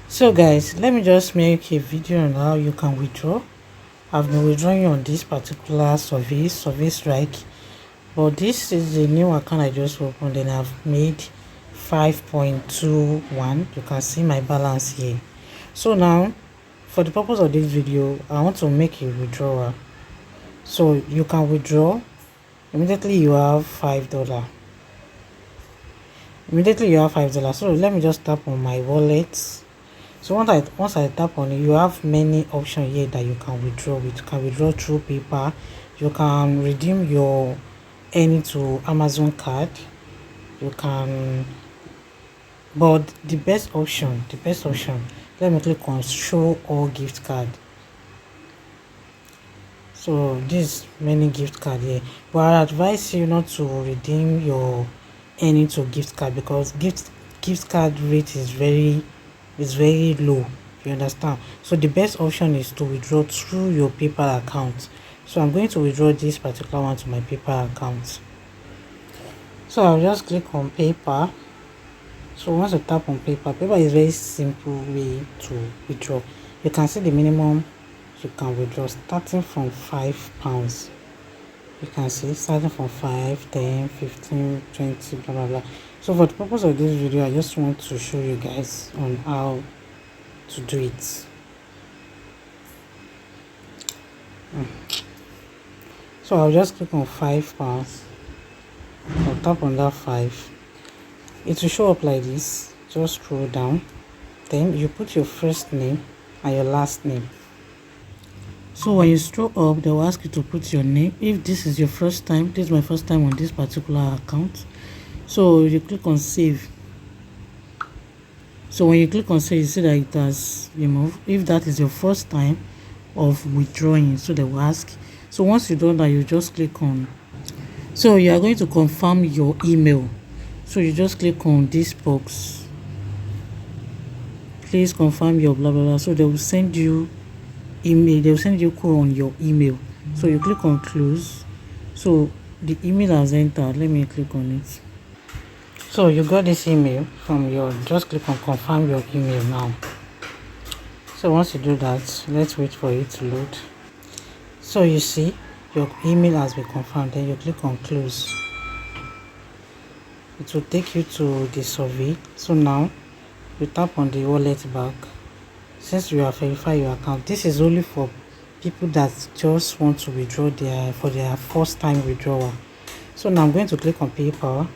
So guys, let me just make a video on how you can withdraw. I've been withdrawing on this particular SurveyStreak, but this is a new account I just opened and I've made 5.21. You can see my balance here. So now, for the purpose of this video, I want to make a withdrawal. So you can withdraw immediately. You have $5. Immediately you have $5. So let me just tap on my wallet. So once I tap on it, you have many options here that you can withdraw with. You can withdraw through paper. You can redeem your earning to Amazon card. You can, but the best option, let me click on show all gift card. So this many gift card here, but I advise you not to redeem your earning to gift card because gift card rate is very low, you understand. So the best option is to withdraw through your PayPal account. So I'm going to withdraw this particular one to my PayPal account. So I'll just click on PayPal. So once you tap on PayPal is very simple way to withdraw. You can see the minimum you can withdraw starting from £5. You can see starting from 5, 10, 15, 20, blah blah blah. So for the purpose of this video, I just want to show you guys on how to do it. So I'll just click on £5. I'll tap on that 5. It will show up like this. Just scroll down, then you put your first name and your last name. So when you scroll up, they will ask you to put your name. If this is your first time, this is my first time on this particular account. So you click on save. So when you click on save, you see that it has removed. If that is your first time of withdrawing, so they will ask. So once you've done that, you just click on. So you are going to confirm your email. So you just click on this box. Please confirm your blah blah blah. So they will send you email. They will send you code on your email. So you click on close. So the email has entered. Let me click on it. So you got this email from your, just click on confirm your email now. So once you do that, let's wait for it to load. So you see your email has been confirmed, then you click on close. It will take you to the survey. So now you tap on the wallet back. Since you have verified your account, this is only for people that just want to withdraw for their first time withdrawal. So now I'm going to click on PayPal.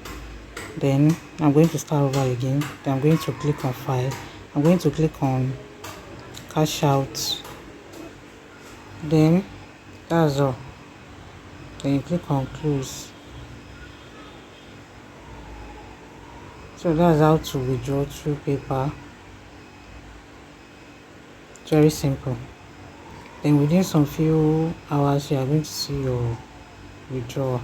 Then I'm going to start over again. Then I'm going to click on file. I'm going to click on cash out. Then that's all. Then you click on close. So that's how to withdraw through PayPal. Very simple. Then within some few hours you are going to see your withdrawal.